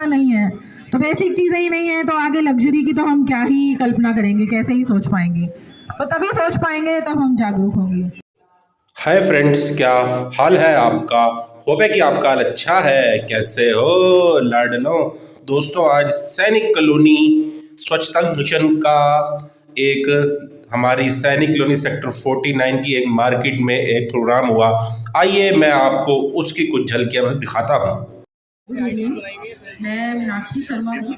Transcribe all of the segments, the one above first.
नहीं है तो बेसिक चीजें ही नहीं है तो आगे लग्जरी की तो हम क्या ही कल्पना करेंगे, कैसे ही सोच पाएंगे। तो तभी सोच पाएंगे तब हम जागरूक होंगे। हाय फ्रेंड्स, क्या हाल है आपका। होप है कि आपका हाल अच्छा है। कैसे हो लाडलो दोस्तों। आज सैनिक कॉलोनी स्वच्छता मिशन का एक हमारी सैनिक कॉलोनी सेक्टर 49 की एक मार्केट में एक प्रोग्राम हुआ। आइए मैं आपको उसकी कुछ झलकियां मैं दिखाता हूँ। गुड इवनिंग, मैं मीनाक्षी शर्मा हूँ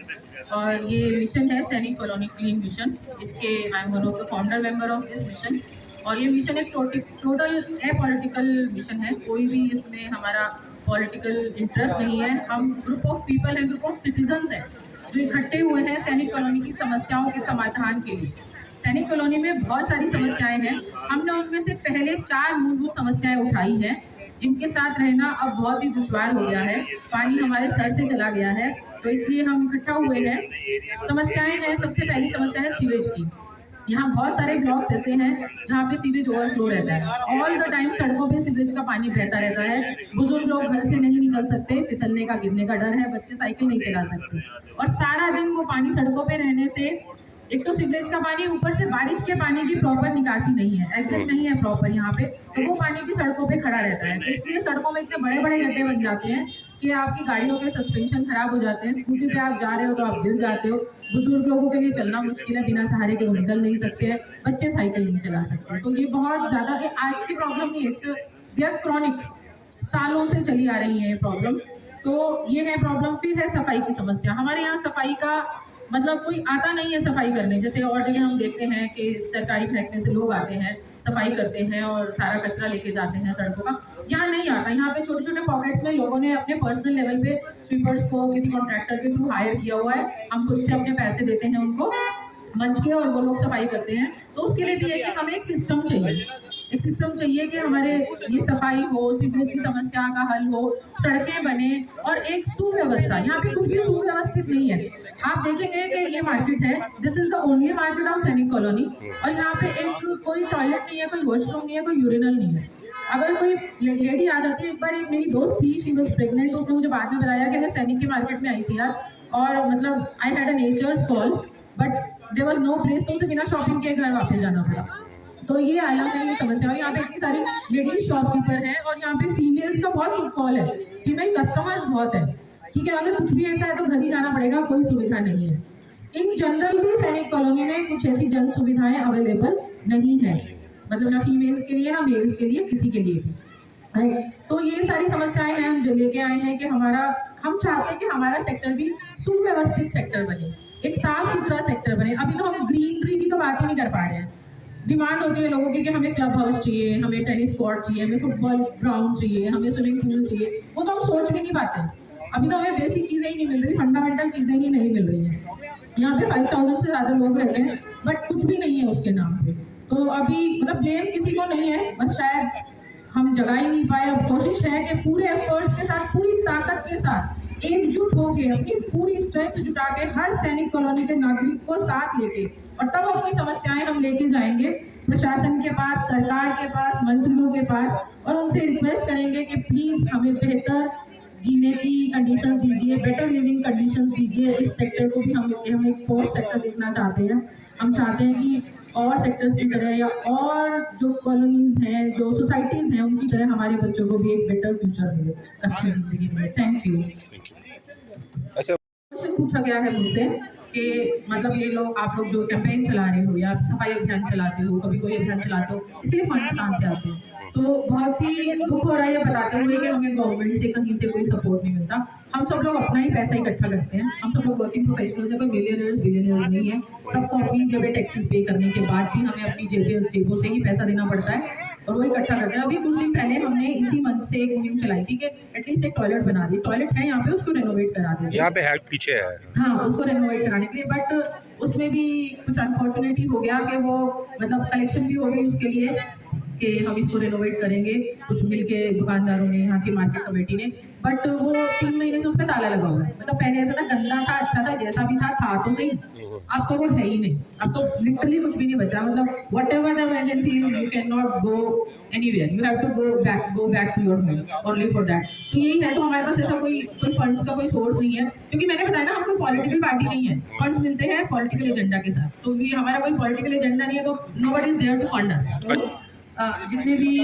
और ये मिशन है सैनिक कॉलोनी क्लीन मिशन। इसके I am one of the founder member of this mission. और ये मिशन एक टोटल पॉलिटिकल मिशन है। कोई भी इसमें हमारा पॉलिटिकल इंटरेस्ट नहीं है। हम ग्रुप ऑफ पीपल हैं, ग्रुप ऑफ सिटीजन्स हैं जो इकट्ठे हुए हैं सैनिक कॉलोनी की समस्याओं के समाधान के लिए। सैनिक कॉलोनी में बहुत सारी समस्याएं हैं। हमने उनमें से पहले 4 मूलभूत समस्याएं उठाई हैं जिनके साथ रहना अब बहुत ही दुश्वार हो गया है। पानी हमारे सर से चला गया है, तो इसलिए हम इकट्ठा हुए हैं। समस्याएं हैं, सबसे पहली समस्या है सीवेज की। यहाँ बहुत सारे ब्लॉक्स ऐसे हैं जहाँ पे सीवेज ओवरफ्लो रहता है। ऑल द टाइम सड़कों पे सीवेज का पानी बहता रहता है। बुजुर्ग लोग घर से नहीं निकल सकते, फिसलने का, गिरने का डर है। बच्चे साइकिल नहीं चला सकते और सारा दिन वो पानी सड़कों पे रहने से एक तो सीवरेज का पानी, ऊपर से बारिश के पानी की प्रॉपर निकासी नहीं है, एग्जिट नहीं है प्रॉपर यहाँ पे, तो वो पानी भी सड़कों पे खड़ा रहता है। तो इसलिए सड़कों में इतने बड़े बड़े गड्ढे बन जाते हैं कि आपकी गाड़ियों के सस्पेंशन खराब हो जाते हैं। स्कूटी पे आप जा रहे हो तो आप गिर जाते हो। बुजुर्ग लोगों के लिए चलना मुश्किल है, बिना सहारे के वो निकल नहीं सकते हैं। बच्चे साइकिल नहीं चला सकते। तो ये बहुत ज़्यादा आज की प्रॉब्लम नहीं है, इट्स क्रॉनिक, सालों से चली आ रही है ये प्रॉब्लम। तो ये है प्रॉब्लम। फिर है सफाई की समस्या। हमारे यहाँ सफाई का मतलब कोई आता नहीं है सफाई करने। जैसे और जगह हम देखते हैं कि सरकारी फेंकने से लोग आते हैं, सफाई करते हैं और सारा कचरा लेके जाते हैं सड़कों का। यहाँ नहीं आता। यहाँ पे छोटे छोटे पॉकेट्स में लोगों ने अपने पर्सनल लेवल पे स्वीपर्स को किसी कॉन्ट्रैक्टर के थ्रू हायर किया हुआ है। हम खुद से अपने पैसे देते हैं उनको मंथ के और वो लोग सफाई करते हैं। तो उसके लिए ये है कि हमें एक सिस्टम चाहिए। एक सिस्टम चाहिए कि हमारे ये सफाई हो, सीवरेज की समस्या का हल हो, सड़कें बने और एक सुव्यवस्था। यहाँ पे कुछ भी सुव्यवस्थित नहीं है। आप देखेंगे कि ये मार्केट है, this is the only market of सैनिक कॉलोनी, और यहाँ पे एक कोई टॉयलेट नहीं है, कोई वॉशरूम नहीं है, कोई यूरिनल नहीं है। अगर कोई लेडी आ जाती है, एक बार एक मेरी दोस्त थी, शी वॉज प्रेग्नेंट, उसने मुझे बाद में बताया कि मैं सैनिक के मार्केट में आई थी यार, और मतलब I had a nature's call but there was no place, तो उसे बिना शॉपिंग के घर वापस जाना पड़ा। तो ये अलग है ये समस्या। और यहाँ पे इतनी सारी लेडीज शॉपकीपर हैं और यहाँ पे फीमेल्स का बहुत फुटफॉल है, फीमेल कस्टमर्स बहुत है। ठीक है, अगर कुछ भी ऐसा है तो घर ही जाना पड़ेगा, कोई सुविधा नहीं है। इन जनरल भी सैनिक कॉलोनी में कुछ ऐसी जन सुविधाएं अवेलेबल नहीं है, मतलब ना फीमेल्स के लिए ना मेल्स के लिए, किसी के लिए भी। राइट, तो ये सारी समस्याएं हैं हम जो लेके आए हैं कि हम चाहते हैं कि हमारा सेक्टर भी सुव्यवस्थित सेक्टर बने, एक साफ सुथरा सेक्टर बने। अभी तो हम ग्रीनरी की तो बात ही नहीं कर पा रहे हैं। डिमांड होती है लोगों की कि हमें क्लब हाउस चाहिए, हमें टेनिस कोर्ट चाहिए, हमें फुटबॉल ग्राउंड चाहिए, हमें स्विमिंग पूल चाहिए। वो तो हम सोच भी नहीं पाते। अभी तो हमें बेसिक चीज़ें ही नहीं मिल रही, फंडामेंटल चीज़ें ही नहीं मिल रही हैं। यहाँ पे 5000 से ज़्यादा लोग रहते हैं बट कुछ भी नहीं है उसके नाम पे। तो अभी मतलब ब्लेम किसी को नहीं है, बस शायद हम जगा ही नहीं पाए। अब कोशिश है कि पूरे एफर्ट्स के साथ, पूरी ताकत के साथ एकजुट होकर, अपनी पूरी स्ट्रेंथ जुटा के हर सैनिक कॉलोनी के नागरिक को साथ लेके, और तब अपनी समस्याएं हम लेके जाएंगे प्रशासन के पास, सरकार के पास, मंत्रियों के पास, और उनसे रिक्वेस्ट करेंगे कि प्लीज हमें बेहतर जीने की कंडीशंस दीजिए, बेटर लिविंग कंडीशंस दीजिए। इस सेक्टर को भी हम एक फोर्थ सेक्टर देखना चाहते हैं। हम चाहते हैं कि और सेक्टर्स की तरह या और जो कॉलोनीज हैं, जो सोसाइटीज हैं, उनकी तरह हमारे बच्चों को भी एक बेटर फ्यूचर मिले, अच्छी जिंदगी मिले। Thank you. अच्छा, क्वेश्चन पूछा गया है मुझसे कि मतलब ये लोग, आप लोग जो कैंपेन चला रहे हो या सफाई अभियान चलाते हो, कभी कोई अभियान चलाते हो, इसके लिए फंड्स कहाँ से आते हैं? तो बहुत ही दुख हो रहा है ये बताते हुए कि हमें गवर्नमेंट से कहीं से कोई सपोर्ट नहीं मिलता। हम सब लोग अपना ही पैसा इकट्ठा करते हैं। हम सब लोग वर्किंग प्रोफेशनल्स हैं, कोई बिलियनर्स नहीं है। सबको अपनी जेबें टैक्सेस पे करने के बाद भी हमें अपनी जेबों से ही पैसा देना पड़ता है और वो इकट्ठा करते हैं। अभी कुछ दिन पहले हमने इसी मंथ से एक मुहिम चलाई थी कि एटलीस्ट एक टॉयलेट बना दी। टॉयलेट है यहाँ पे, उसको रेनोवेट करा दें। यहाँ पे है, पीछे है। हाँ, उसको रेनोवेट कराने के लिए, बट उसमें भी कुछ अनफॉर्चुनेटली हो गया कि वो मतलब कलेक्शन भी हो गई उसके लिए कि हम इसको रेनोवेट करेंगे। कुछ मिल के दुकानदारों ने, यहाँ की मार्केट कमेटी ने, बट वो 3 महीने से उस पर ताला लगा हुआ है। मतलब पहले ऐसा था, गंदा था, अच्छा था, जैसा भी था तो सही। अब तो वो है ही नहीं, अब तो लिटरली कुछ भी नहीं बचा। मतलब whatever the emergency is, you can not go anywhere, you have to go back to your home only for that. तो यही है। तो हमारे पास ऐसा कोई फंड्स का कोई सोर्स नहीं है, क्योंकि मैंने बताया ना, हम कोई पॉलिटिकल पार्टी नहीं है। फंड्स मिलते हैं पॉलिटिकल एजेंडा के साथ, तो भी हमारा कोई पॉलिटिकल एजेंडा नहीं है, तो nobody is there to fund us. जितने भी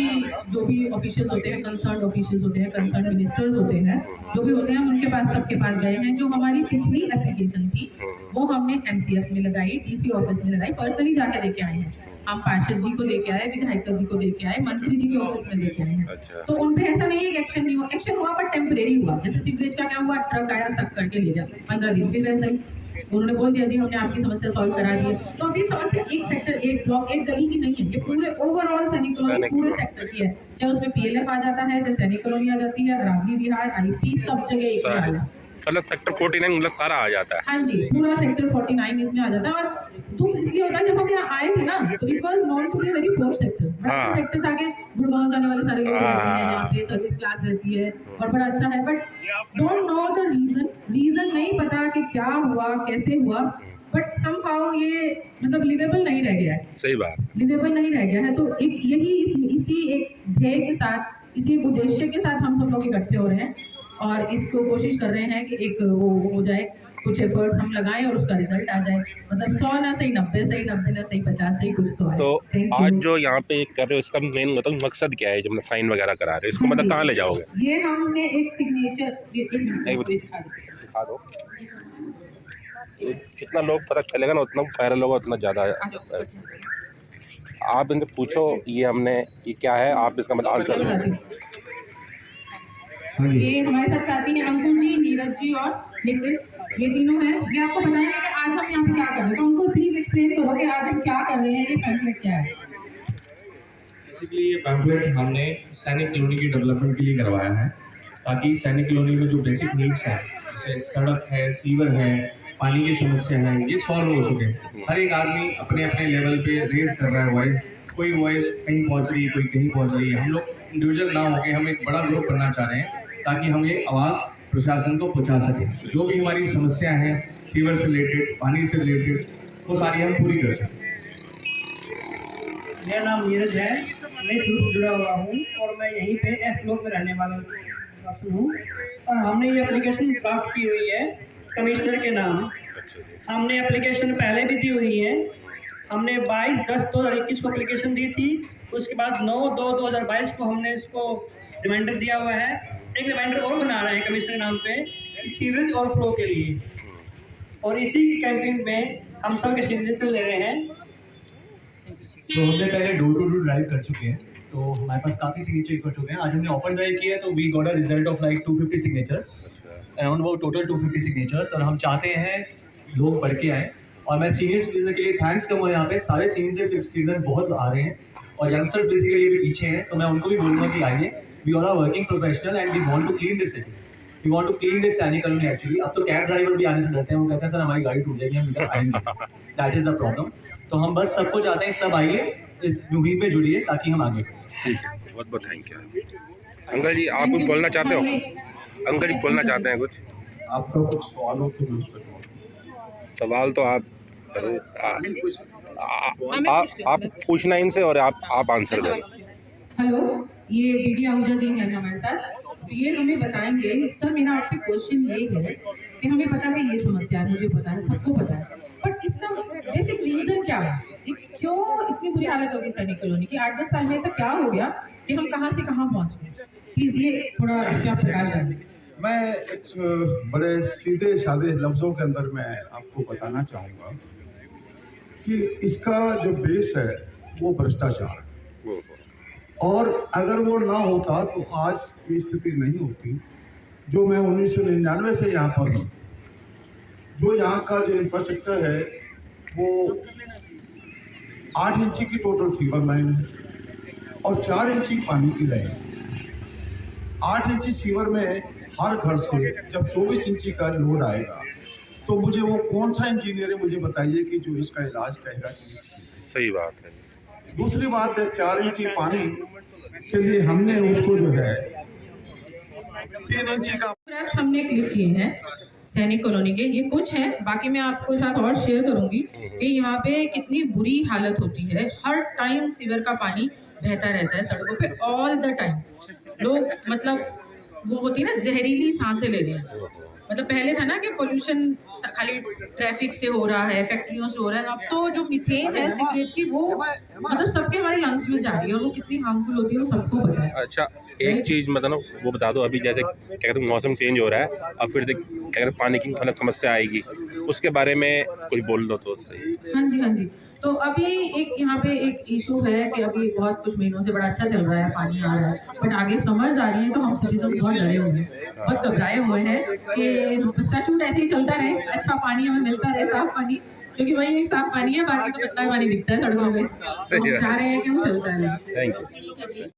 जो भी ऑफिशियल्स होते हैं, कंसर्न ऑफिशियल्स होते हैं, कंसर्न मिनिस्टर्स होते हैं, जो भी होते हैं, हम उनके पास, सबके पास गए हैं। जो हमारी पिछली एप्लीकेशन थी वो हमने MCF में लगाई, DC ऑफिस में लगाई, पर्सनली जाके देके आए हैं। हम पार्षद जी को देके आए, विधायिका जी को देके आए, मंत्री जी के ऑफिस में देके आए हैं। तो उन पे ऐसा नहीं है कि एक्शन नहीं हुआ, एक्शन हुआ पर टेम्परेरी हुआ। जैसे सीवरेज का क्या हुआ, ट्रक आया, सक करके ले गया, 15 दिन फिर वैसा ही उन्होंने बोल दिया जी हमने आपकी समस्या सॉल्व करा दी है। तो अभी समस्या एक सेक्टर, एक ब्लॉक, एक गली की नहीं है, ये पूरे ओवरऑल सैनिक कॉलोनी पूरे सेक्टर की है। चाहे उसमें PLF आ जाता है, चाहे सैनिक कॉलोनी आ जाती है, अरावली विहार, IP, सब जगह एक हाल है। मतलब सेक्टर 49 मतलब सारा आ जाता है। हाँ जी, पूरा सेक्टर 49 इसमें आ जाता है। और दुख इसलिए होता है, जब हम यहाँ आए थे ना, तो it was known to be very poor sector, बड़ा अच्छा सेक्टर था। कि गुड़गांव जाने वाले सारे लोग रहते हैं यहाँ पे, सर्विस क्लास रहती है और बड़ा अच्छा है। But don't know the reason नहीं पता कि क्या हुआ, कैसे हुआ, बट समहाउ ये मतलब लिवेबल नहीं रह गया है। सही बात, लिवेबल नहीं रह गया है। तो एक यही इसी एक ध्येय के साथ, इसी एक उद्देश्य के साथ हम सब लोग इकट्ठे हो रहे हैं और इसको कोशिश कर रहे हैं कि एक वो हो जाए, कुछ एफर्ट्स हम लगाएं और उसका रिजल्ट आ जाए। मतलब 100 ना सही 90 सही, 90 ना सही 50 सही, कुछ तो आए। तो आज जो यहाँ पे कर रहे हो, इसका मेन मतलब मकसद क्या है? जब साइन वगैरह करा रहे हो, इसको मतलब कहाँ ले जाओगे? ये हमने एक सिग्नेचर दिखा दो, जितना लोग पता चलेगा ना, उतना वायरल होगा, उतना ज़्यादा। आप इनसे पूछो ये हमने ये क्या है, आप इसका मतलब आंसर दो। ये हमारे साथ साथी हैं अंकुर जी, नीरज जी और नितिन, ये तीनों हैं। ये आपको बताएंगे कि आज हम यहाँ पे क्या कर रहे हैं। तो अंकुर प्लीज एक्सप्लेन करो कि आज हम क्या कर रहे हैं, ये पैम्फलेट क्या है। बेसिकली ये पैम्फलेट हमने सैनिक कॉलोनी की डेवलपमेंट के लिए करवाया है, ताकि सैनिक कॉलोनी में जो बेसिक नीड्स हैं, जैसे सड़क है, सीवर है, पानी की समस्या है, ये सॉल्व हो सके। हर एक आदमी अपने अपने लेवल पे रेस कर रहा है वॉइस, कोई वॉइस कहीं पहुँच रही है, कोई कहीं पहुँच रही है। हम लोग इंडिविजुअल ना होकर हम एक बड़ा ग्रुप बनना चाह रहे हैं, ताकि हम ये आवाज़ प्रशासन को पहुँचा सकें। जो भी हमारी समस्या है, सीवर से रिलेटेड, पानी से रिलेटेड, वो सारी हम पूरी कर सकें। मेरा नाम नीरज है, मैं शुरू से जुड़ा हुआ हूँ और मैं यहीं पे F ब्लॉक में रहने वाला हूँ। और हमने ये एप्लीकेशन ड्राफ्ट की हुई है कमिश्नर के नाम। हमने एप्लीकेशन पहले भी दी हुई है। हमने 22/10/2021 को एप्लीकेशन दी थी। उसके बाद 9/2/2022 को हमने इसको रिमाइंडर दिया हुआ है। एक रिमाइंडर और बना रहे हैं कमिश्नर के नाम पे सीवरेज और फ्लो के लिए, और इसी की कैंपेन में हम सब के सिग्नेचर ले रहे हैं। तो हमने पहले डोर टू डोर ड्राइव कर चुके हैं, तो हमारे पास काफ़ी सिग्नेचर इकट्ठे हो गए हैं। आज हमने ओपन ड्राइव किया है, तो we got a result of like 250 signatures, around about total 250 signatures. और हम चाहते हैं लोग बढ़ के आए। और मैं सीनियर सिटीजन के लिए थैंक्स करूँगा। यहाँ पे सारे सीनियर सिटीजन बहुत आ रहे हैं और यंगस्टर्स बेसिकली भी पीछे हैं, तो मैं उनको भी बोलूँगा कि आइए। We all are working professional and we want to clean this city, we want to clean this Sainik colony. Actually अब तो कैब ड्राइवर भी आने से डरते हैं, वो कहते हैं सर हमारी गाड़ी टूट जाएगी, हम इधर आएंगे। That is the problem. तो हम बस सबको चाहते हैं सब आइए, इस मुहिम में जुड़िए ताकि हम आगे। ठीक है, बहुत बहुत थैंक यू। अंकल जी आप कुछ बोलना चाहते हो? अंकल जी बोलना चाहते हैं कुछ? आपका कुछ सवाल हो तो मैं उसका सवाल तो आप पूछना इनसे और आप आंसर दें। हेलो, ये बीडी आहूजा जी हैं हमारे साथ। तो ये हमें बताएंगे। सर मेरा आपसे क्वेश्चन ये है कि हमें पता है ये समस्या है, मुझे पता है, सबको पता है, बट इसका बेसिक रीजन क्या है? क्यों इतनी बुरी हालत होगी सैनिक कॉलोनी की? 8-10 साल में ऐसा क्या हो गया कि हम कहाँ से कहाँ पहुँच गए? प्लीज़ ये थोड़ा क्या प्रकाश डालें। मैं एक बड़े सीधे साधे लफ्ज़ों के अंदर मैं आपको बताना चाहूँगा कि इसका जो बेस है वो भ्रष्टाचार है। और अगर वो ना होता तो आज ये स्थिति नहीं होती। जो मैं 1999 से यहाँ पर हूँ, जो यहाँ का जो इंफ्रास्ट्रक्चर है वो 8 इंची की टोटल सीवर लाइन है और 4 इंची पानी की लाइन है। 8 इंची सीवर में हर घर से जब 24 इंची का लोड आएगा तो मुझे वो कौन सा इंजीनियर है मुझे बताइए कि जो इसका इलाज करेगा। सही बात है। दूसरी बात है 4 इंची पानी के लिए हमने उसको जो है 3 इंची का फोटोग्राफ्स हमने क्लिक किए हैं सैनिक कॉलोनी के, ये कुछ है, बाकी मैं आपको साथ और शेयर करूंगी कि यहाँ पे कितनी बुरी हालत होती है। हर टाइम सीवर का पानी बहता रहता है सड़कों पे, ऑल द टाइम। लोग मतलब वो होती है ना, जहरीली सांसें ले रहे हैं। मतलब पहले था ना कि पोल्यूशन खाली ट्रैफिक से हो रहा है, फैक्ट्रियों से हो रहा है, अब तो जो मीथेन है सीवरेज की, वो मतलब सबके हमारे लंग्स में जा रही है और वो कितनी हार्मफुल होती है वो सबको पता है। अच्छा, एक चीज़ मतलब वो बता दो, अभी जैसे क्या कहते हैं मौसम चेंज हो रहा है, अब फिर क्या कहते हैं पानी की मतलब समस्या आएगी, उसके बारे में कुछ बोल दो तो सही। हाँ जी, हाँ जी। तो अभी एक यहाँ पे एक इशू है कि अभी बहुत कुछ महीनों से बड़ा अच्छा चल रहा है, पानी आ रहा है, बट आगे समर्स आ रही है तो हम सिटीजन बहुत डरे हुए हैं, बहुत घबराए हुए हैं कि स्टैचूट ऐसे ही चलता रहे, अच्छा पानी हमें मिलता रहे, साफ पानी, क्योंकि वही एक साफ पानी है, बाकी तो गंदा पानी दिखता है सड़कों पे। तो हम चाह रहे हैं कि हम चलता रहे। Thank you. ठीक है जी।